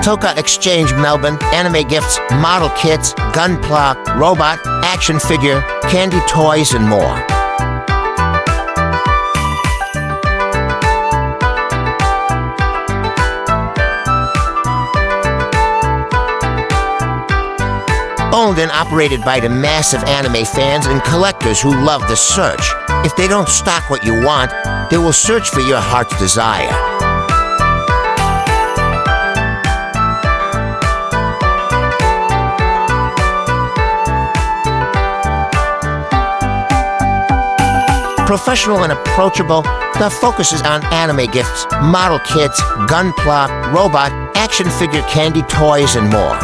Toka Exchange Melbourne, anime gifts, model kits, Gunpla, robot, action figure, candy toys, and more. Owned and operated by the massive anime fans and collectors who love the search. If they don't stock what you want, they will search for your heart's desire. Professional and approachable, the focus is on anime gifts, model kits, Gunpla, robot, action figure, candy toys, and more.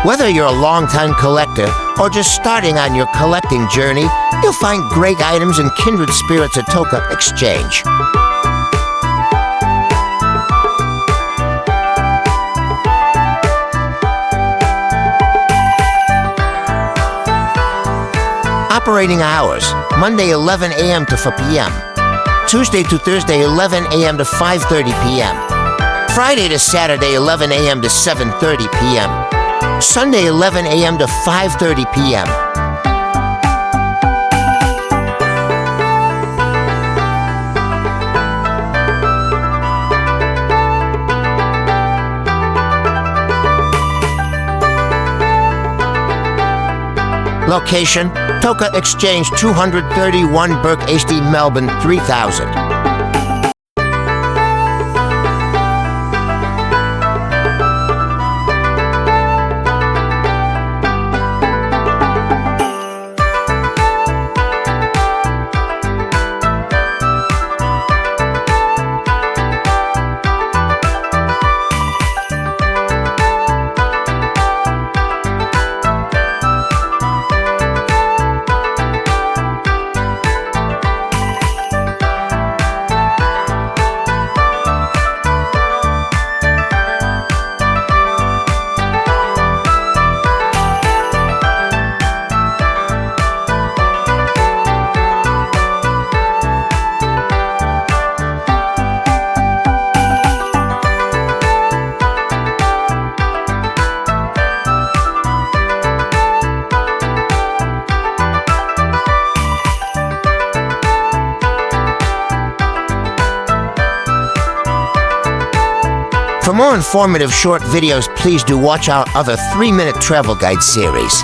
Whether you're a long-time collector or just starting on your collecting journey, you'll find great items and kindred spirits at Toka Exchange. Operating hours: Monday 11 a.m. to 4 p.m. Tuesday to Thursday 11 a.m. to 5:30 p.m. Friday to Saturday 11 a.m. to 7:30 p.m. Sunday 11 a.m. to 5:30 p.m. Location: Toka Exchange, 231 Burke HD, Melbourne 3000. For more informative short videos, please do watch our other 3-minute travel guide series.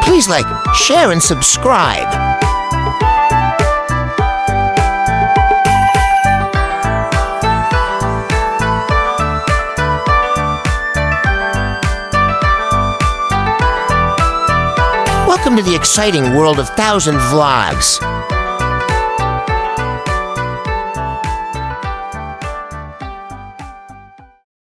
Please like, share, and subscribe. Welcome to the exciting world of 1000 vlogs.